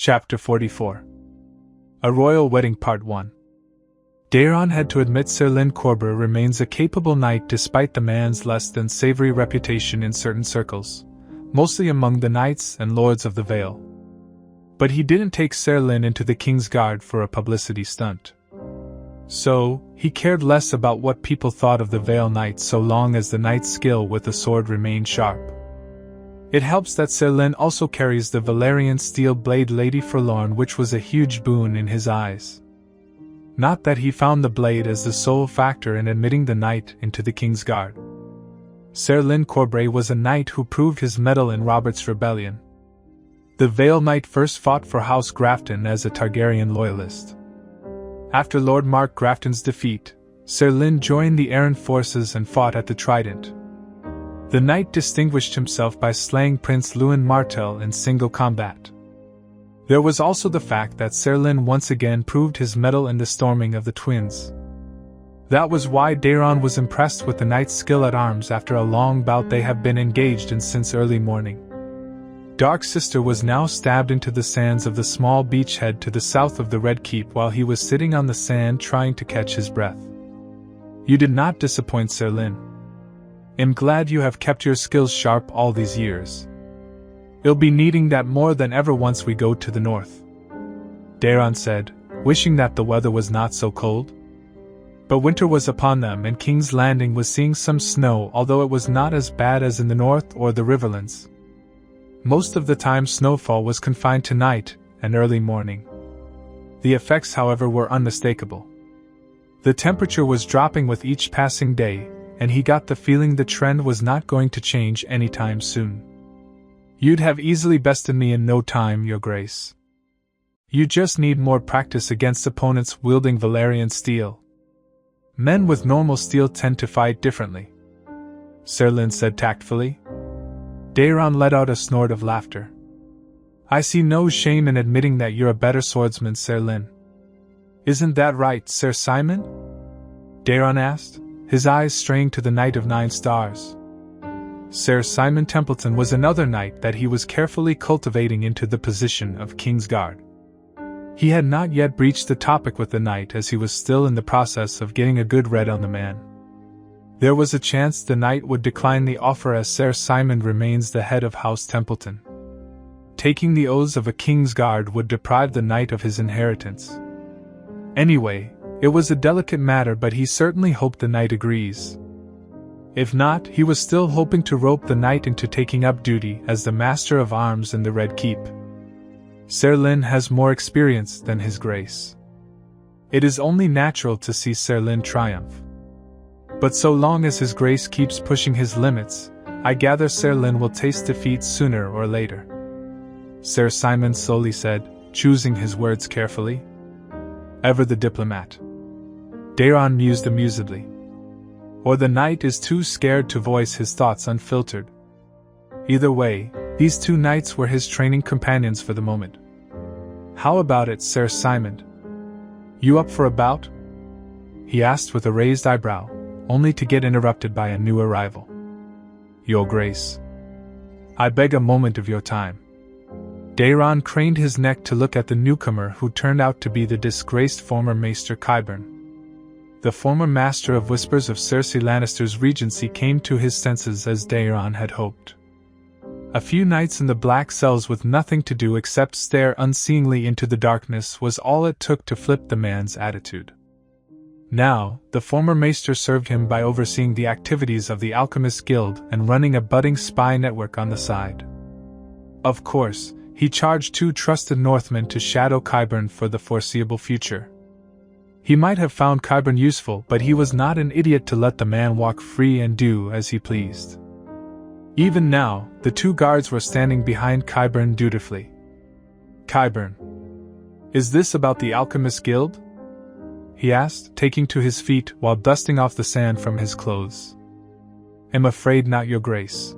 Chapter 44. A Royal Wedding Part 1. Daeron had to admit Sir Lyn Corbett remains a capable knight despite the man's less than savory reputation in certain circles, mostly among the knights and lords of the Vale. But he didn't take Sir Lyn into the King's Guard for a publicity stunt. So, he cared less about what people thought of the Vale Knight so long as the knight's skill with the sword remained sharp. It helps that Sir Lyn also carries the Valyrian steel blade Lady Forlorn, which was a huge boon in his eyes. Not that he found the blade as the sole factor in admitting the knight into the King's Guard. Sir Lyn Corbett was a knight who proved his mettle in Robert's rebellion. The Vale Knight first fought for House Grafton as a Targaryen loyalist. After Lord Mark Grafton's defeat, Sir Lyn joined the Arryn forces and fought at the Trident. The knight distinguished himself by slaying Prince Lewin Martell in single combat. There was also the fact that Sir Lyn once again proved his mettle in the storming of the Twins. That was why Daeron was impressed with the knight's skill at arms after a long bout they have been engaged in since early morning. Dark Sister was now stabbed into the sands of the small beachhead to the south of the Red Keep while he was sitting on the sand trying to catch his breath. You did not disappoint, Sir Lyn. I'm glad you have kept your skills sharp all these years. You'll be needing that more than ever once we go to the north, Daeron said, wishing that the weather was not so cold. But winter was upon them and King's Landing was seeing some snow, although it was not as bad as in the north or the Riverlands. Most of the time snowfall was confined to night and early morning. The effects, however, were unmistakable. The temperature was dropping with each passing day, and he got the feeling the trend was not going to change anytime soon. You'd have easily bested me in no time, Your Grace. You just need more practice against opponents wielding Valyrian steel. Men with normal steel tend to fight differently, Sir Lyn said tactfully. Daeron let out a snort of laughter. I see no shame in admitting that you're a better swordsman, Sir Lyn. Isn't that right, Sir Simon? Daeron asked, his eyes straying to the Knight of 9 Stars. Sir Simon Templeton was another knight that he was carefully cultivating into the position of King's Guard. He had not yet breached the topic with the knight as he was still in the process of getting a good read on the man. There was a chance the knight would decline the offer as Sir Simon remains the head of House Templeton. Taking the oaths of a King's Guard would deprive the knight of his inheritance. Anyway, it was a delicate matter, but he certainly hoped the knight agrees. If not, he was still hoping to rope the knight into taking up duty as the Master of Arms in the Red Keep. Sir Lyn has more experience than His Grace. It is only natural to see Sir Lyn triumph. But so long as His Grace keeps pushing his limits, I gather Sir Lyn will taste defeat sooner or later. Sir Simon slowly said, choosing his words carefully. Ever the diplomat. Daeron mused amusedly. Or the knight is too scared to voice his thoughts unfiltered. Either way, these two knights were his training companions for the moment. How about it, Sir Simon? You up for a bout? He asked with a raised eyebrow, only to get interrupted by a new arrival. Your Grace. I beg a moment of your time. Daeron craned his neck to look at the newcomer who turned out to be the disgraced former Maester Qyburn. The former Master of Whispers of Cersei Lannister's regency came to his senses as Daeron had hoped. A few nights in the black cells with nothing to do except stare unseeingly into the darkness was all it took to flip the man's attitude. Now, the former Maester served him by overseeing the activities of the Alchemist Guild and running a budding spy network on the side. Of course, he charged 2 trusted Northmen to shadow Qyburn for the foreseeable future. He might have found Qyburn useful, but he was not an idiot to let the man walk free and do as he pleased. Even now, the 2 guards were standing behind Qyburn dutifully. Qyburn. Is this about the Alchemist Guild? He asked, taking to his feet while dusting off the sand from his clothes. I'm afraid not, Your Grace.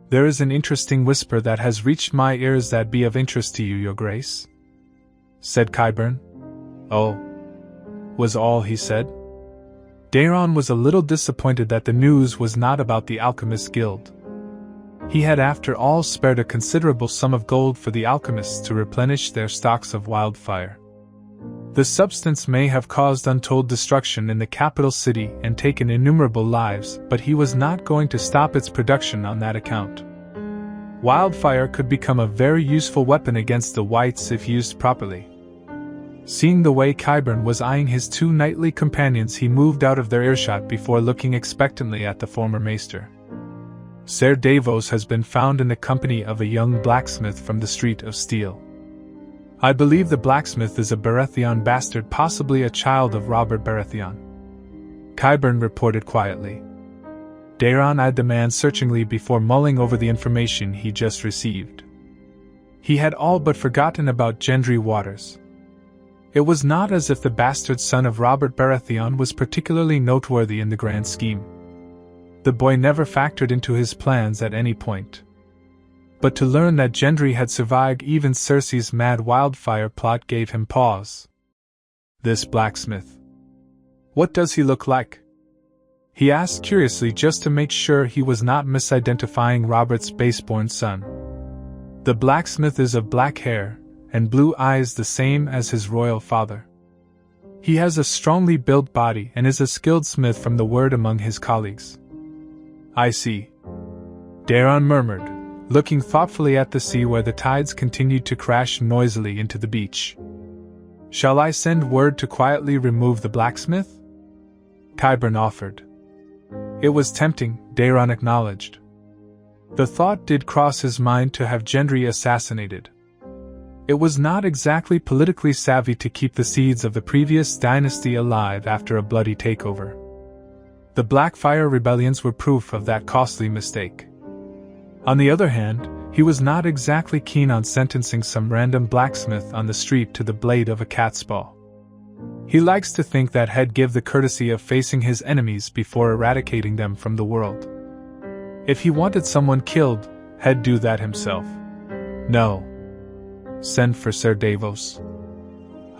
There is an interesting whisper that has reached my ears that be of interest to you, Your Grace, said Qyburn. Oh, was all he said. Daeron was a little disappointed that the news was not about the Alchemist Guild. He had after all spared a considerable sum of gold for the alchemists to replenish their stocks of wildfire. The substance may have caused untold destruction in the capital city and taken innumerable lives, but he was not going to stop its production on that account. Wildfire could become a very useful weapon against the whites if used properly. Seeing the way Qyburn was eyeing his two knightly companions, he moved out of their earshot before looking expectantly at the former maester. Ser Davos has been found in the company of a young blacksmith from the Street of Steel. I believe the blacksmith is a Baratheon bastard, possibly a child of Robert Baratheon. Qyburn reported quietly. Daeron eyed the man searchingly before mulling over the information he just received. He had all but forgotten about Gendry Waters. It was not as if the bastard son of Robert Baratheon was particularly noteworthy in the grand scheme. The boy never factored into his plans at any point. But to learn that Gendry had survived even Cersei's mad wildfire plot gave him pause. This blacksmith. What does he look like? He asked curiously, just to make sure he was not misidentifying Robert's baseborn son. The blacksmith is of black hair and blue eyes, the same as his royal father. He has a strongly built body and is a skilled smith from the word among his colleagues. I see. Daeron murmured, looking thoughtfully at the sea where the tides continued to crash noisily into the beach. Shall I send word to quietly remove the blacksmith? Qyburn offered. It was tempting, Daeron acknowledged. The thought did cross his mind to have Gendry assassinated. It was not exactly politically savvy to keep the seeds of the previous dynasty alive after a bloody takeover. The Blackfire rebellions were proof of that costly mistake. On the other hand, he was not exactly keen on sentencing some random blacksmith on the street to the blade of a catspaw. He likes to think that he'd give the courtesy of facing his enemies before eradicating them from the world. If he wanted someone killed, he'd do that himself. No. Send for Ser Davos.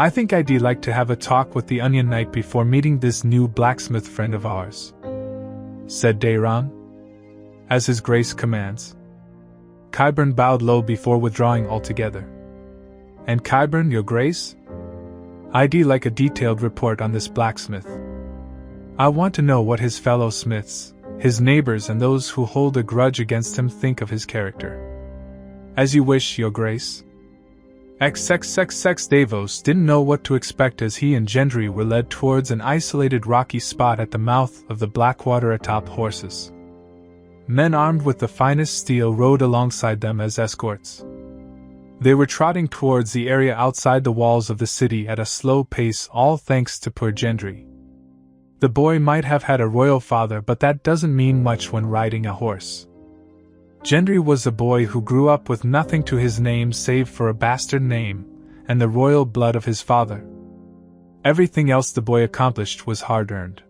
I think I'd like to have a talk with the Onion Knight before meeting this new blacksmith friend of ours, said Daeron. As his grace commands. Qyburn bowed low before withdrawing altogether. And Qyburn, your grace? I'd like a detailed report on this blacksmith. I want to know what his fellow smiths, his neighbors and those who hold a grudge against him think of his character. As you wish, your grace. XXXX Davos didn't know what to expect as he and Gendry were led towards an isolated rocky spot at the mouth of the Blackwater atop horses. Men armed with the finest steel rode alongside them as escorts. They were trotting towards the area outside the walls of the city at a slow pace, all thanks to poor Gendry. The boy might have had a royal father, but that doesn't mean much when riding a horse. Gendry was a boy who grew up with nothing to his name save for a bastard name and the royal blood of his father. Everything else the boy accomplished was hard-earned.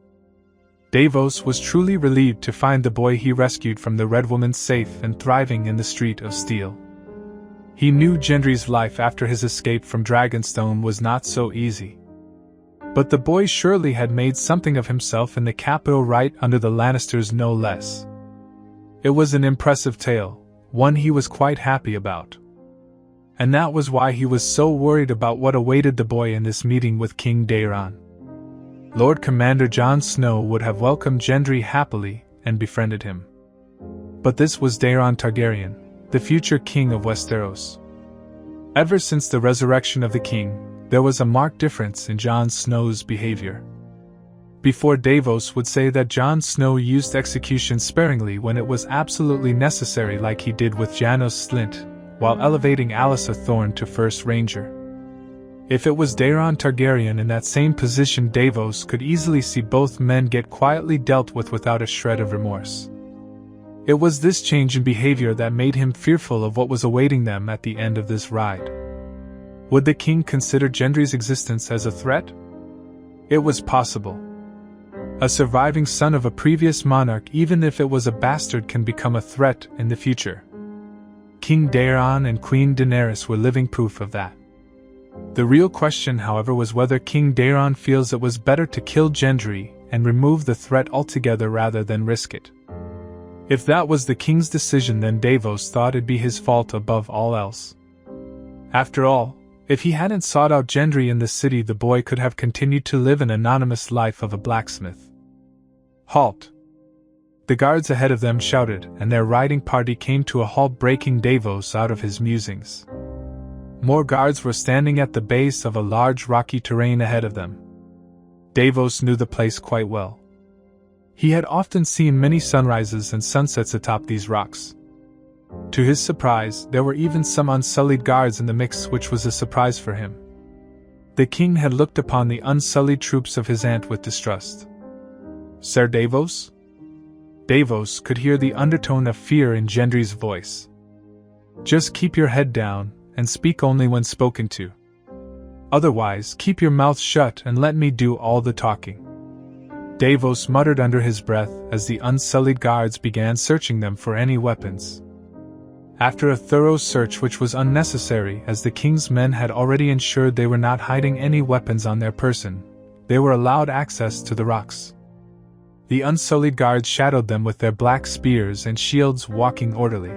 Davos was truly relieved to find the boy he rescued from the Red Woman safe and thriving in the Street of Steel. He knew Gendry's life after his escape from Dragonstone was not so easy. But the boy surely had made something of himself in the capital right under the Lannisters, no less. It was an impressive tale, one he was quite happy about. And that was why he was so worried about what awaited the boy in this meeting with King Daeron. Lord Commander Jon Snow would have welcomed Gendry happily and befriended him. But this was Daeron Targaryen, the future king of Westeros. Ever since the resurrection of the king, there was a marked difference in Jon Snow's behavior. Before, Davos would say that Jon Snow used execution sparingly when it was absolutely necessary, like he did with Janos Slynt, while elevating Alyssa Thorne to First Ranger. If it was Daeron Targaryen in that same position, Davos could easily see both men get quietly dealt with without a shred of remorse. It was this change in behavior that made him fearful of what was awaiting them at the end of this ride. Would the king consider Gendry's existence as a threat? It was possible. A surviving son of a previous monarch, even if it was a bastard, can become a threat in the future. King Daeron and Queen Daenerys were living proof of that. The real question, however, was whether King Daeron feels it was better to kill Gendry and remove the threat altogether rather than risk it. If that was the king's decision, then Davos thought it'd be his fault above all else. After all, if he hadn't sought out Gendry in the city, the boy could have continued to live an anonymous life of a blacksmith. Halt! The guards ahead of them shouted, and their riding party came to a halt, breaking Davos out of his musings. More guards were standing at the base of a large rocky terrain ahead of them. Davos knew the place quite well. He had often seen many sunrises and sunsets atop these rocks. To his surprise, there were even some unsullied guards in the mix, which was a surprise for him. The king had looked upon the unsullied troops of his aunt with distrust. "Sir Davos?" Davos could hear the undertone of fear in Gendry's voice. "Just keep your head down, and speak only when spoken to. Otherwise, keep your mouth shut and let me do all the talking." Davos muttered under his breath as the unsullied guards began searching them for any weapons. After a thorough search, which was unnecessary as the king's men had already ensured they were not hiding any weapons on their person, they were allowed access to the rocks. The unsullied guards shadowed them with their black spears and shields, walking orderly.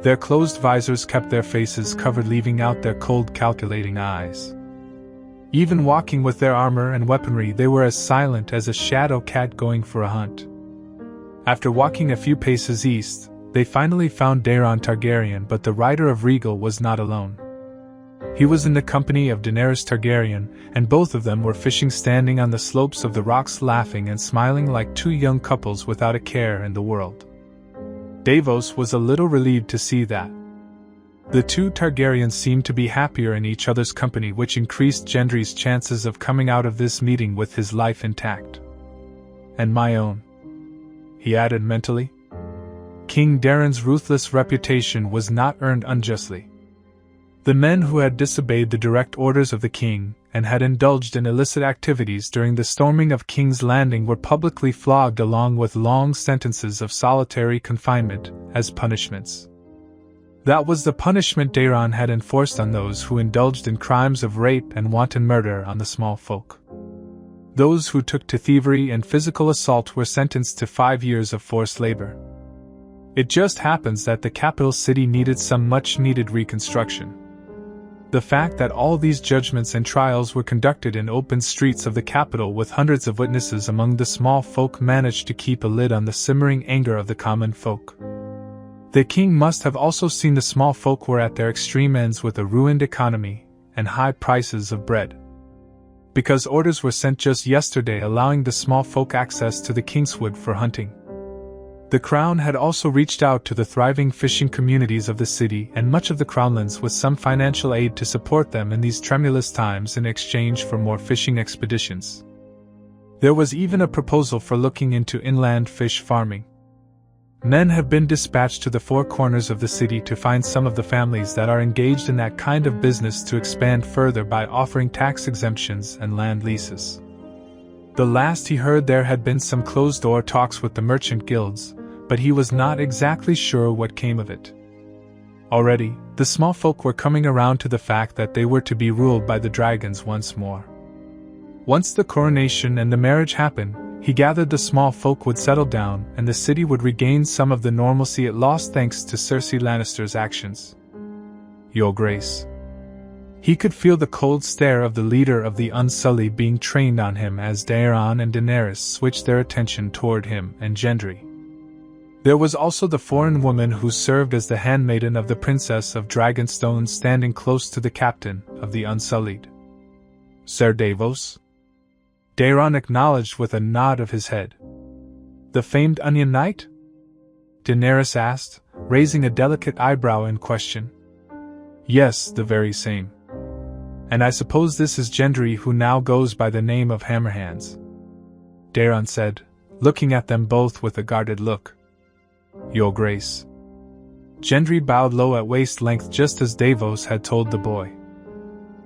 Their closed visors kept their faces covered, leaving out their cold, calculating eyes. Even walking with their armor and weaponry, they were as silent as a shadow cat going for a hunt. After walking a few paces east, they finally found Daeron Targaryen, but the rider of Regal was not alone. He was in the company of Daenerys Targaryen, and both of them were fishing, standing on the slopes of the rocks, laughing and smiling like two young couples without a care in the world. Davos was a little relieved to see that. The two Targaryens seemed to be happier in each other's company, which increased Gendry's chances of coming out of this meeting with his life intact. "And my own," he added mentally. King Daeron's ruthless reputation was not earned unjustly. The men who had disobeyed the direct orders of the king, and had indulged in illicit activities during the storming of King's Landing, were publicly flogged along with long sentences of solitary confinement as punishments. That was the punishment Daeron had enforced on those who indulged in crimes of rape and wanton murder on the small folk. Those who took to thievery and physical assault were sentenced to 5 years of forced labor. It just happens that the capital city needed some much-needed reconstruction. The fact that all these judgments and trials were conducted in open streets of the capital with hundreds of witnesses among the small folk managed to keep a lid on the simmering anger of the common folk. The king must have also seen the small folk were at their extreme ends with a ruined economy and high prices of bread. Because orders were sent just yesterday allowing the small folk access to the Kingswood for hunting. The crown had also reached out to the thriving fishing communities of the city and much of the crownlands with some financial aid to support them in these tremulous times in exchange for more fishing expeditions. There was even a proposal for looking into inland fish farming. Men have been dispatched to the four corners of the city to find some of the families that are engaged in that kind of business to expand further by offering tax exemptions and land leases. The last he heard, there had been some closed-door talks with the merchant guilds, but he was not exactly sure what came of it. Already, the small folk were coming around to the fact that they were to be ruled by the dragons once more. Once the coronation and the marriage happened, he gathered the small folk would settle down and the city would regain some of the normalcy it lost thanks to Cersei Lannister's actions. "Your Grace." He could feel the cold stare of the leader of the Unsullied being trained on him as Daeron and Daenerys switched their attention toward him and Gendry. There was also the foreign woman who served as the handmaiden of the Princess of Dragonstone standing close to the captain of the Unsullied. "Sir Davos?" Daeron acknowledged with a nod of his head. "The famed Onion Knight?" Daenerys asked, raising a delicate eyebrow in question. "Yes, the very same. And I suppose this is Gendry, who now goes by the name of Hammerhands," Daeron said, looking at them both with a guarded look. "Your Grace." Gendry bowed low at waist length just as Davos had told the boy.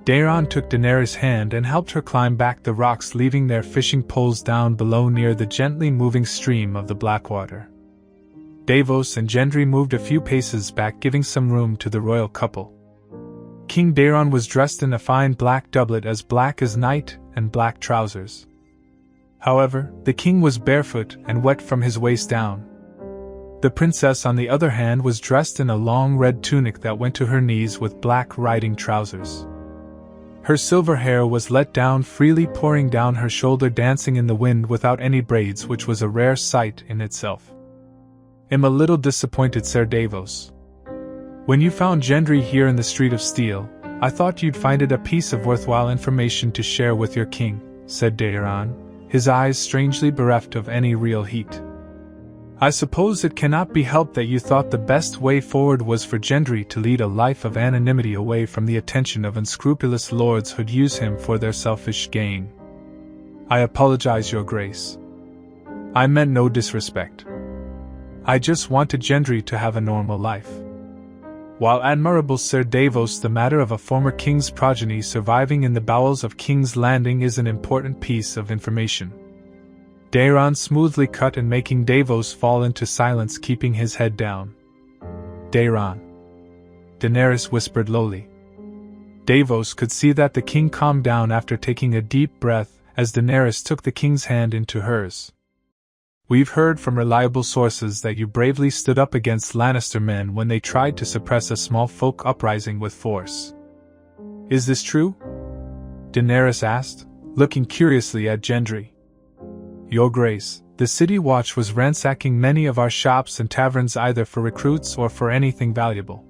Daeron took Daenerys' hand and helped her climb back the rocks, leaving their fishing poles down below near the gently moving stream of the Blackwater. Davos and Gendry moved a few paces back, giving some room to the royal couple. King Daeron was dressed in a fine black doublet as black as night and black trousers. However, the king was barefoot and wet from his waist down. The princess, on the other hand, was dressed in a long red tunic that went to her knees with black riding trousers. Her silver hair was let down freely, pouring down her shoulder, dancing in the wind without any braids, which was a rare sight in itself. "I'm a little disappointed, Sir Davos. When you found Gendry here in the Street of Steel, I thought you'd find it a piece of worthwhile information to share with your king," said Daeron, his eyes strangely bereft of any real heat. "I suppose it cannot be helped that you thought the best way forward was for Gendry to lead a life of anonymity away from the attention of unscrupulous lords who'd use him for their selfish gain. I apologize, Your Grace. I meant no disrespect. I just wanted Gendry to have a normal life." While admirable, Sir Davos, the matter of a former king's progeny surviving in the bowels of King's Landing is an important piece of information. Daeron smoothly cut in, making Davos fall into silence, keeping his head down. "Daeron," Daenerys whispered lowly. Davos could see that the king calmed down after taking a deep breath as Daenerys took the king's hand into hers. "We've heard from reliable sources that you bravely stood up against Lannister men when they tried to suppress a small folk uprising with force. Is this true?" Daenerys asked, looking curiously at Gendry. "Your Grace, the City Watch was ransacking many of our shops and taverns either for recruits or for anything valuable.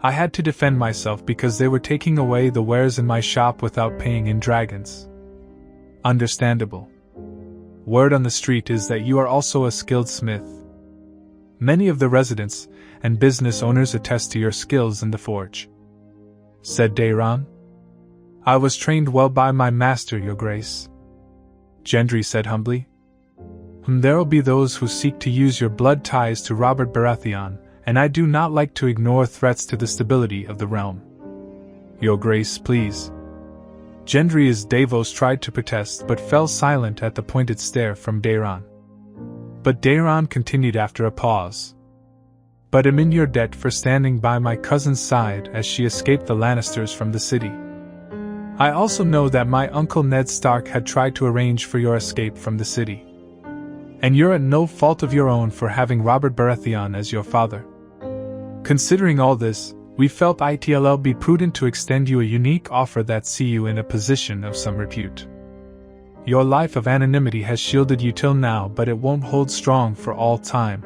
I had to defend myself because they were taking away the wares in my shop without paying in dragons." "Understandable. Word on the street is that you are also a skilled smith. Many of the residents and business owners attest to your skills in the forge," said Daeron. "I was trained well by my master, Your Grace," Gendry said humbly. "There'll be those who seek to use your blood ties to Robert Baratheon, and I do not like to ignore threats to the stability of the realm." "Your Grace, please." Gendry's Davos tried to protest but fell silent at the pointed stare from Daeron. But Daeron continued after a pause. "But I'm in your debt for standing by my cousin's side as she escaped the Lannisters from the city. I also know that my uncle Ned Stark had tried to arrange for your escape from the city. And you're at no fault of your own for having Robert Baratheon as your father. Considering all this, we felt it'll be prudent to extend you a unique offer that see you in a position of some repute. Your life of anonymity has shielded you till now, but it won't hold strong for all time.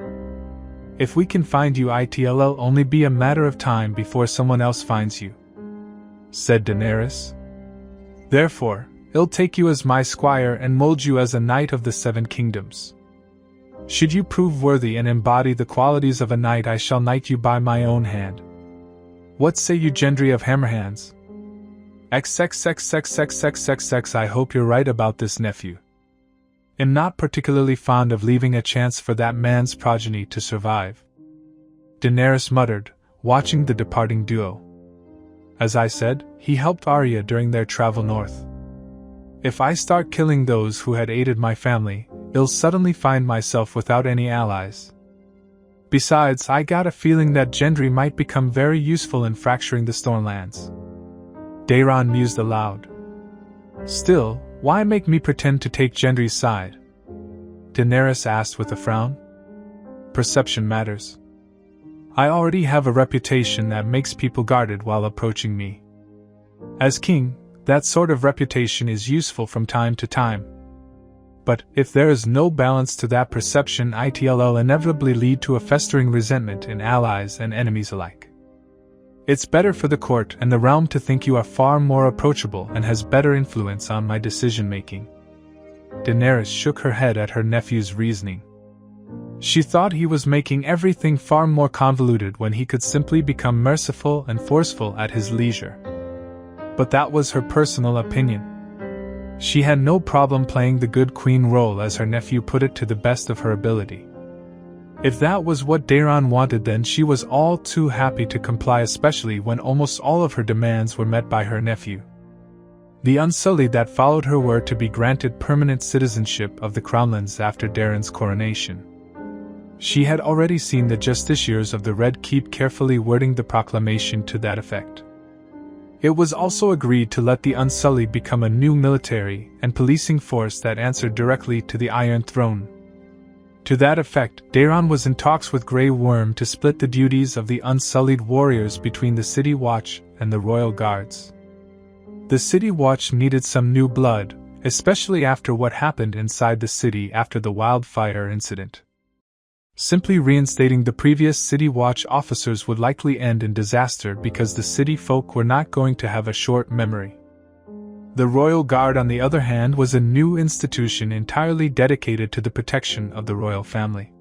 If we can find you, it'll only be a matter of time before someone else finds you," said Daenerys. "Therefore, I'll take you as my squire and mold you as a knight of the Seven Kingdoms. Should you prove worthy and embody the qualities of a knight, I shall knight you by my own hand. What say you, Gendry of Hammerhands? XXXXXXXX. I hope you're right about this, nephew. I'm not particularly fond of leaving a chance for that man's progeny to survive," Daenerys muttered, watching the departing duo. "As I said, he helped Arya during their travel north. If I start killing those who had aided my family, I'll suddenly find myself without any allies. Besides, I got a feeling that Gendry might become very useful in fracturing the Stormlands." Daeron mused aloud. "Still, why make me pretend to take Gendry's side?" Daenerys asked with a frown. "Perception matters. I already have a reputation that makes people guarded while approaching me. As king, that sort of reputation is useful from time to time. But if there is no balance to that perception, it'll inevitably lead to a festering resentment in allies and enemies alike. It's better for the court and the realm to think you are far more approachable and has better influence on my decision-making." Daenerys shook her head at her nephew's reasoning. She thought he was making everything far more convoluted when he could simply become merciful and forceful at his leisure. But that was her personal opinion. She had no problem playing the good queen role, as her nephew put it, to the best of her ability. If that was what Daeron wanted, then she was all too happy to comply, especially when almost all of her demands were met by her nephew. The Unsullied that followed her were to be granted permanent citizenship of the Crownlands after Daeron's coronation. She had already seen the justiciars of the Red Keep carefully wording the proclamation to that effect. It was also agreed to let the Unsullied become a new military and policing force that answered directly to the Iron Throne. To that effect, Daeron was in talks with Grey Worm to split the duties of the unsullied warriors between the City Watch and the Royal Guards. The City Watch needed some new blood, especially after what happened inside the city after the wildfire incident. Simply reinstating the previous City Watch officers would likely end in disaster because the city folk were not going to have a short memory. The Royal Guard, on the other hand, was a new institution entirely dedicated to the protection of the royal family.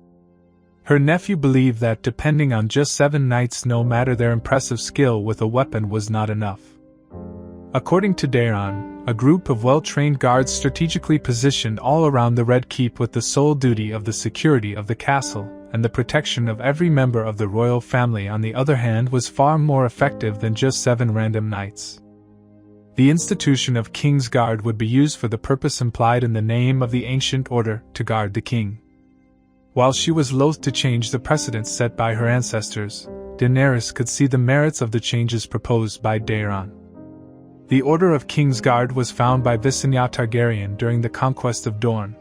Her nephew believed that depending on just 7 knights, no matter their impressive skill with a weapon, was not enough. According to Daeron, a group of well-trained guards strategically positioned all around the Red Keep with the sole duty of the security of the castle and the protection of every member of the royal family, on the other hand, was far more effective than just 7 random knights. The institution of King's Guard would be used for the purpose implied in the name of the ancient order, to guard the king. While she was loath to change the precedents set by her ancestors, Daenerys could see the merits of the changes proposed by Daeron. The Order of King's Guard was found by Visenya Targaryen during the conquest of Dorne.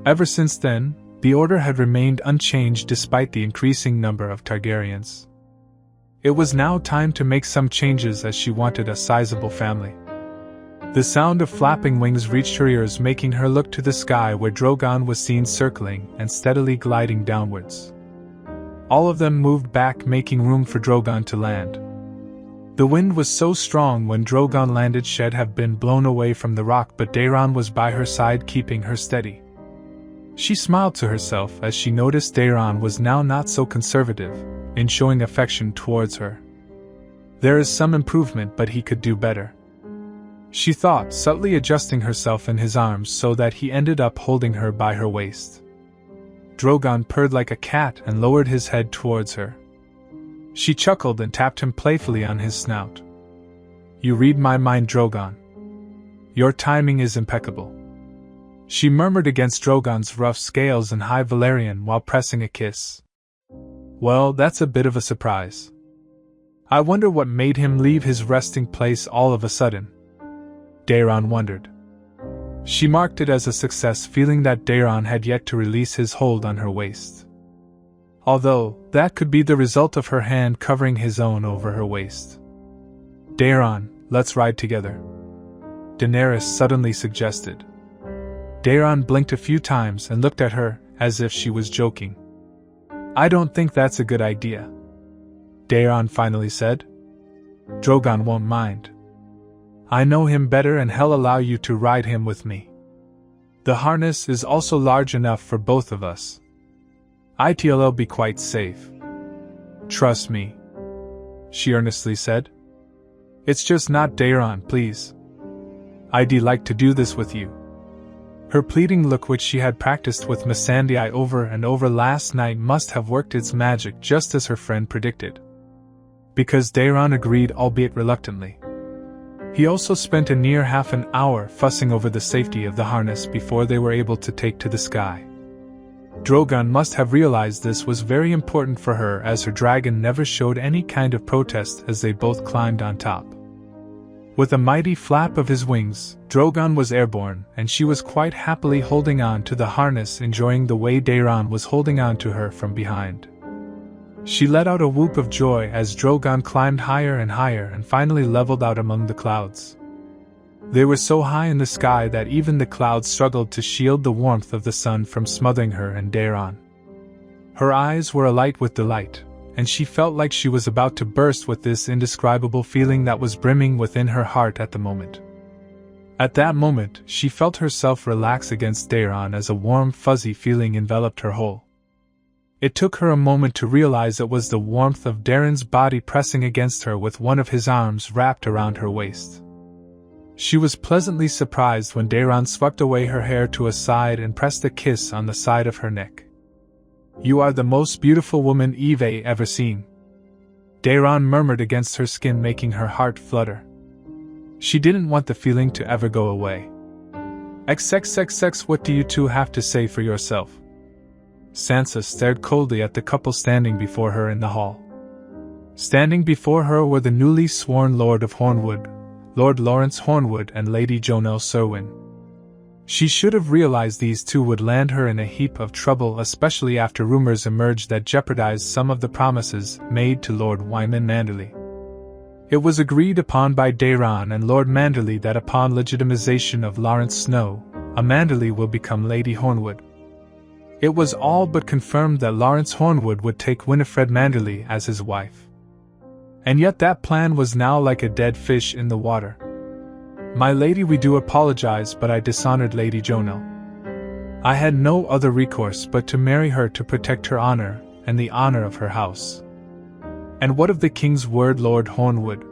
Ever since then, the order had remained unchanged despite the increasing number of Targaryens. It was now time to make some changes, as she wanted a sizable family. The sound of flapping wings reached her ears, making her look to the sky where Drogon was seen circling and steadily gliding downwards. All of them moved back, making room for Drogon to land. The wind was so strong when Drogon landed she'd have been blown away from the rock, but Daeron was by her side, keeping her steady. She smiled to herself as she noticed Daeron was now not so conservative in showing affection towards her. There is some improvement, but he could do better, she thought, subtly adjusting herself in his arms so that he ended up holding her by her waist. Drogon purred like a cat and lowered his head towards her. She chuckled and tapped him playfully on his snout. "You read my mind, Drogon. Your timing is impeccable," she murmured against Drogon's rough scales and high Valyrian while pressing a kiss. "Well, that's a bit of a surprise. I wonder what made him leave his resting place all of a sudden," Daeron wondered. She marked it as a success, feeling that Daeron had yet to release his hold on her waist. Although, that could be the result of her hand covering his own over her waist. "Daeron, let's ride together," Daenerys suddenly suggested. Daeron blinked a few times and looked at her, as if she was joking. "I don't think that's a good idea," Daeron finally said. "Drogon won't mind. I know him better, and he'll allow you to ride him with me. The harness is also large enough for both of us. It'll be quite safe. Trust me," she earnestly said. "It's just not Daeron, please. I'd like to do this with you." Her pleading look, which she had practiced with Missandei over and over last night, must have worked its magic just as her friend predicted. Because Daeron agreed, albeit reluctantly. He also spent a near half an hour fussing over the safety of the harness before they were able to take to the sky. Drogon must have realized this was very important for her, as her dragon never showed any kind of protest as they both climbed on top. With a mighty flap of his wings, Drogon was airborne, and she was quite happily holding on to the harness, enjoying the way Daeron was holding on to her from behind. She let out a whoop of joy as Drogon climbed higher and higher and finally leveled out among the clouds. They were so high in the sky that even the clouds struggled to shield the warmth of the sun from smothering her and Daeron. Her eyes were alight with delight, and she felt like she was about to burst with this indescribable feeling that was brimming within her heart at the moment. At that moment, she felt herself relax against Daeron as a warm, fuzzy feeling enveloped her whole. It took her a moment to realize it was the warmth of Daeron's body pressing against her with one of his arms wrapped around her waist. She was pleasantly surprised when Daeron swept away her hair to a side and pressed a kiss on the side of her neck. "You are the most beautiful woman Eve ever seen," Daeron murmured against her skin, making her heart flutter. She didn't want the feeling to ever go away. "XXXX, what do you two have to say for yourself?" Sansa stared coldly at the couple standing before her in the hall. Standing before her were the newly sworn Lord of Hornwood, Lord Lawrence Hornwood, and Lady Jonelle Serwyn. She should have realized these two would land her in a heap of trouble, especially after rumors emerged that jeopardized some of the promises made to Lord Wyman Manderley. It was agreed upon by Daeron and Lord Manderley that upon legitimization of Lawrence Snow, a Manderley will become Lady Hornwood. It was all but confirmed that Lawrence Hornwood would take Winifred Manderley as his wife. And yet that plan was now like a dead fish in the water. "My lady, we do apologize, but I dishonored Lady Jonel. I had no other recourse but to marry her to protect her honor and the honor of her house." "And what of the king's word, Lord Hornwood?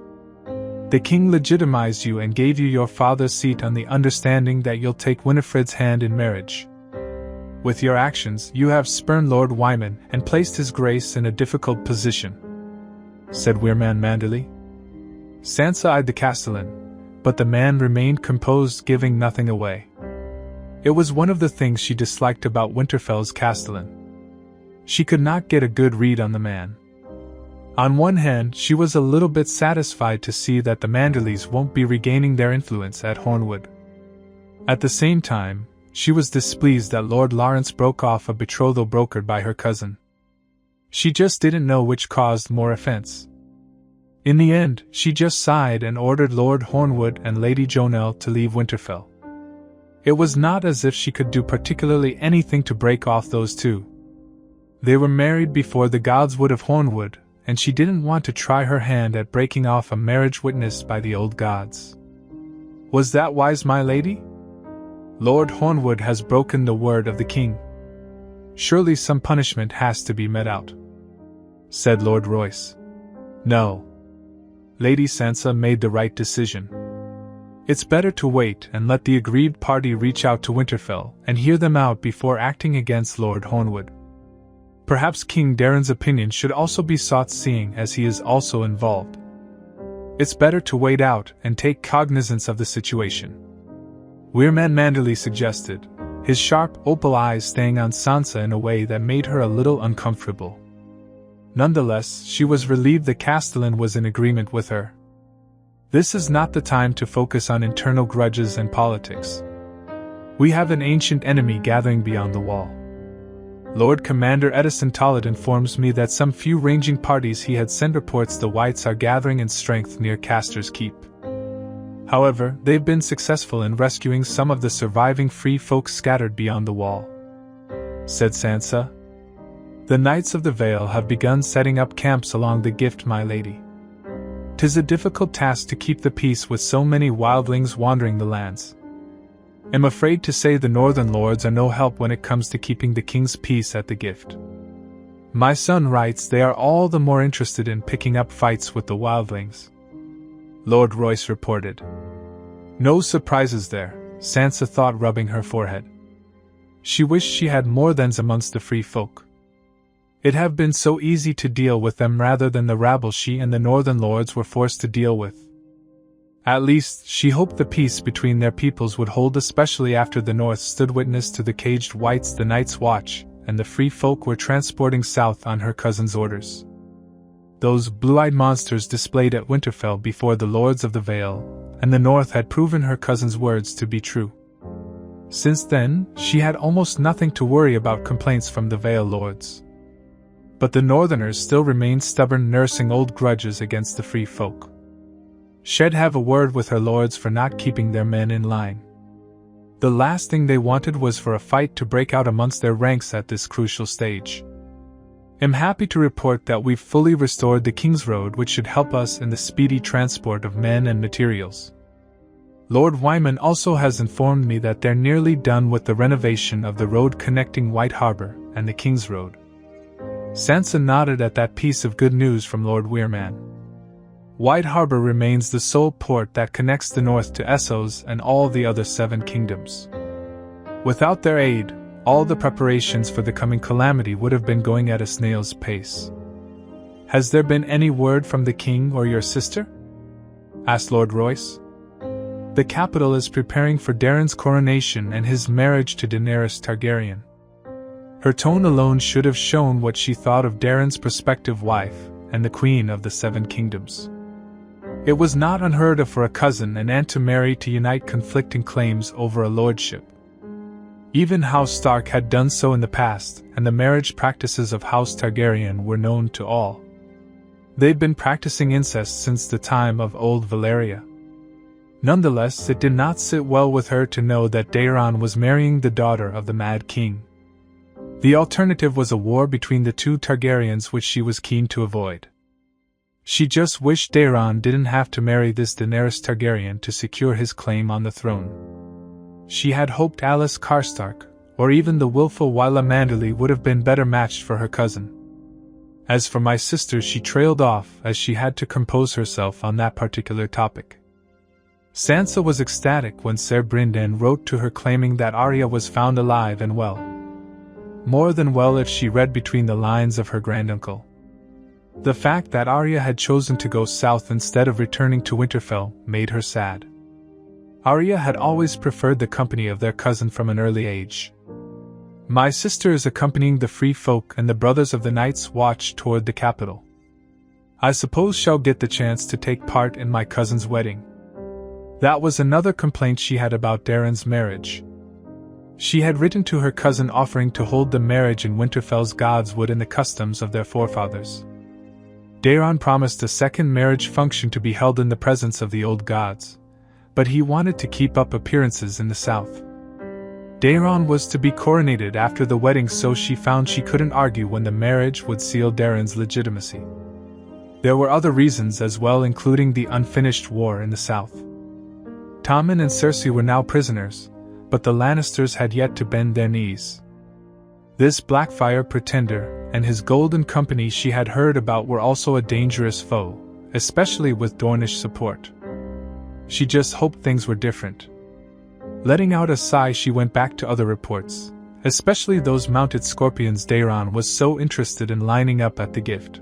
The king legitimized you and gave you your father's seat on the understanding that you'll take Winifred's hand in marriage. With your actions, you have spurned Lord Wyman and placed his grace in a difficult position," said Weirman Manderley. Sansa eyed the castellan, but the man remained composed, giving nothing away. It was one of the things she disliked about Winterfell's castellan. She could not get a good read on the man. On one hand, she was a little bit satisfied to see that the Manderleys won't be regaining their influence at Hornwood. At the same time, she was displeased that Lord Lawrence broke off a betrothal brokered by her cousin. She just didn't know which caused more offense. In the end, she just sighed and ordered Lord Hornwood and Lady Jonel to leave Winterfell. It was not as if she could do particularly anything to break off those two. They were married before the gods would of Hornwood, and she didn't want to try her hand at breaking off a marriage witnessed by the old gods. "Was that wise, my lady? Lord Hornwood has broken the word of the king. Surely some punishment has to be met out," said Lord Royce. "No. Lady Sansa made the right decision. It's better to wait and let the aggrieved party reach out to Winterfell and hear them out before acting against Lord Hornwood. Perhaps King Daeron's opinion should also be sought, seeing as he is also involved. It's better to wait out and take cognizance of the situation," Weirman Manderley suggested, his sharp opal eyes staying on Sansa in a way that made her a little uncomfortable. Nonetheless, she was relieved the castellan was in agreement with her. This is not the time to focus on internal grudges and politics. We have an ancient enemy gathering beyond the wall. Lord Commander Edison Tollett informs me that some few ranging parties he had sent reports the Whites are gathering in strength near Caster's Keep. However, they've been successful in rescuing some of the surviving free folk scattered beyond the wall," said Sansa. "The Knights of the Vale have begun setting up camps along the Gift, my lady. 'Tis a difficult task to keep the peace with so many wildlings wandering the lands. I'm afraid to say the Northern Lords are no help when it comes to keeping the King's peace at the Gift. My son writes they are all the more interested in picking up fights with the wildlings," Lord Royce reported. No surprises there, Sansa thought, rubbing her forehead. She wished she had more thens amongst the free folk. It'd have been so easy to deal with them rather than the rabble she and the Northern Lords were forced to deal with. At least, she hoped the peace between their peoples would hold, especially after the North stood witness to the caged Whites the Night's Watch, and the free folk were transporting south on her cousin's orders. Those blue-eyed monsters displayed at Winterfell before the Lords of the Vale, and the North had proven her cousin's words to be true. Since then, she had almost nothing to worry about complaints from the Vale Lords. But the Northerners still remained stubborn, nursing old grudges against the free folk. She'd have a word with her lords for not keeping their men in line. The last thing they wanted was for a fight to break out amongst their ranks at this crucial stage. I'm happy to report that we've fully restored the King's Road, which should help us in the speedy transport of men and materials. Lord Wyman also has informed me that they're nearly done with the renovation of the road connecting White Harbor and the King's Road. Sansa nodded at that piece of good news from Lord Weirman. White Harbor remains the sole port that connects the north to Essos and all the other 7 kingdoms. Without their aid, all the preparations for the coming calamity would have been going at a snail's pace. "Has there been any word from the king or your sister?" asked Lord Royce. "The capital is preparing for Daeron's coronation and his marriage to Daenerys Targaryen." Her tone alone should have shown what she thought of Daeron's prospective wife and the Queen of the 7 Kingdoms. It was not unheard of for a cousin and aunt to marry to unite conflicting claims over a lordship, Even House Stark had done so in the past, and the marriage practices of House Targaryen were known to all. They'd been practicing incest since the time of old Valyria. Nonetheless, it did not sit well with her to know that Daeron was marrying the daughter of the Mad King. The alternative was a war between the two Targaryens, which she was keen to avoid. She just wished Daeron didn't have to marry this Daenerys Targaryen to secure his claim on the throne. She had hoped Alice Karstark, or even the willful Wylla Manderly, would have been better matched for her cousin. As for my sister, she trailed off as she had to compose herself on that particular topic. Sansa was ecstatic when Ser Brynden wrote to her claiming that Arya was found alive and well. More than well if she read between the lines of her granduncle. The fact that Arya had chosen to go south instead of returning to Winterfell made her sad. Arya had always preferred the company of their cousin from an early age. My sister is accompanying the free folk and the brothers of the Night's Watch toward the capital. I suppose she'll get the chance to take part in my cousin's wedding. That was another complaint she had about Daeron's marriage. She had written to her cousin offering to hold the marriage in Winterfell's godswood in the customs of their forefathers. Daeron promised a second marriage function to be held in the presence of the old gods, but he wanted to keep up appearances in the south. Daeron was to be coronated after the wedding, so she found she couldn't argue when the marriage would seal Daeron's legitimacy. There were other reasons as well, including the unfinished war in the south. Tommen and Cersei were now prisoners, but the Lannisters had yet to bend their knees. This Blackfyre pretender and his golden company she had heard about were also a dangerous foe, especially with Dornish support. She just hoped things were different. Letting out a sigh, she went back to other reports, especially those mounted scorpions Daeron was so interested in lining up at the gift.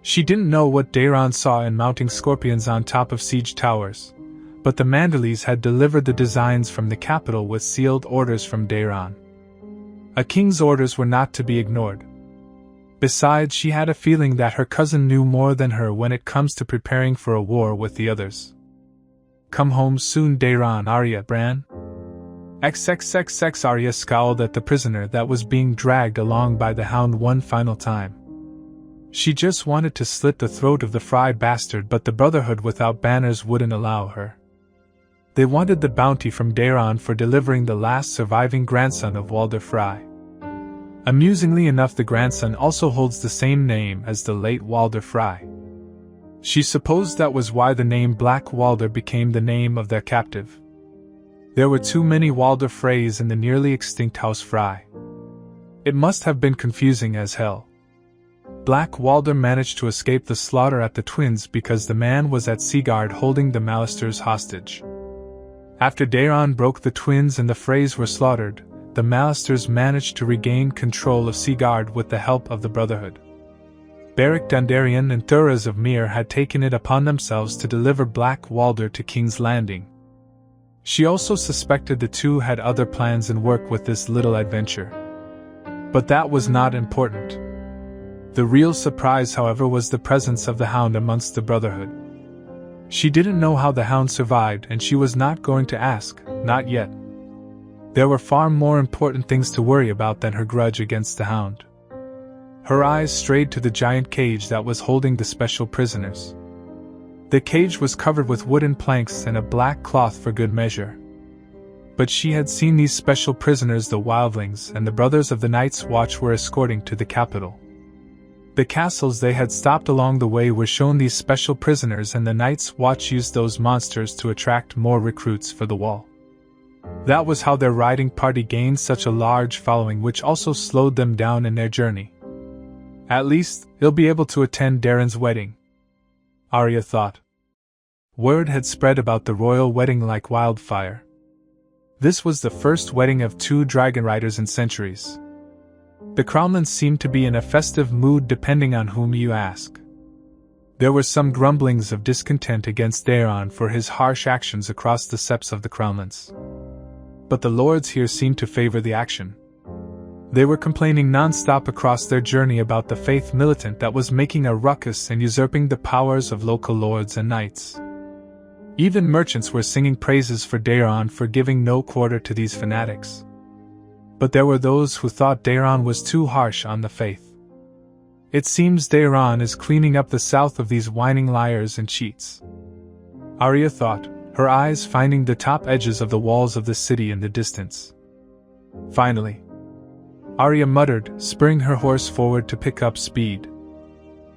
She didn't know what Daeron saw in mounting scorpions on top of siege towers, but the Manderlys had delivered the designs from the capital with sealed orders from Daeron. A king's orders were not to be ignored. Besides, she had a feeling that her cousin knew more than her when it comes to preparing for a war with the others. Come home soon, Daeron, Arya, Bran. XXXX. Arya scowled at the prisoner that was being dragged along by the hound one final time. She just wanted to slit the throat of the Frey bastard, but the Brotherhood without banners wouldn't allow her. They wanted the bounty from Daeron for delivering the last surviving grandson of Walder Frey. Amusingly enough, the grandson also holds the same name as the late Walder Frey. She supposed that was why the name Black Walder became the name of their captive. There were too many Walder Freys in the nearly extinct House Frey. It must have been confusing as hell. Black Walder managed to escape the slaughter at the Twins because the man was at Seaguard holding the Mallisters hostage. After Daeron broke the Twins and the Freys were slaughtered, the Mallisters managed to regain control of Seaguard with the help of the Brotherhood. Beric Dondarrion and Thuras of Myr had taken it upon themselves to deliver Black Walder to King's Landing. She also suspected the two had other plans in work with this little adventure. But that was not important. The real surprise, however, was the presence of the Hound amongst the Brotherhood. She didn't know how the Hound survived, and she was not going to ask, not yet. There were far more important things to worry about than her grudge against the Hound. Her eyes strayed to the giant cage that was holding the special prisoners. The cage was covered with wooden planks and a black cloth for good measure. But she had seen these special prisoners the wildlings and the brothers of the Night's Watch were escorting to the capital. The castles they had stopped along the way were shown these special prisoners, and the Night's Watch used those monsters to attract more recruits for the wall. That was how their riding party gained such a large following, which also slowed them down in their journey. At least, he'll be able to attend Daeron's wedding, Arya thought. Word had spread about the royal wedding like wildfire. This was the first wedding of two dragon riders in centuries. The Crownlands seemed to be in a festive mood depending on whom you ask. There were some grumblings of discontent against Daeron for his harsh actions across the septs of the Crownlands. But the lords here seemed to favor the action. They were complaining non-stop across their journey about the faith militant that was making a ruckus and usurping the powers of local lords and knights. Even merchants were singing praises for Daeron for giving no quarter to these fanatics. But there were those who thought Daeron was too harsh on the faith. It seems Daeron is cleaning up the south of these whining liars and cheats, Arya thought, her eyes finding the top edges of the walls of the city in the distance. Finally, Arya muttered, spurring her horse forward to pick up speed.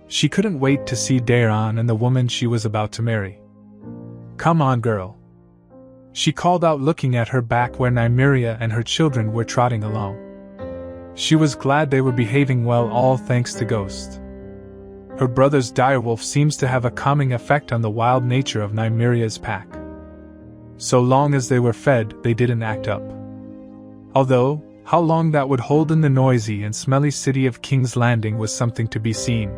She couldn't wait to see Daeron and the woman she was about to marry. "Come on, girl," she called out, looking at her back where Nymeria and her children were trotting along. She was glad they were behaving well, all thanks to Ghost. Her brother's direwolf seems to have a calming effect on the wild nature of Nymeria's pack. So long as they were fed, they didn't act up. Although, how long that would hold in the noisy and smelly city of King's Landing was something to be seen.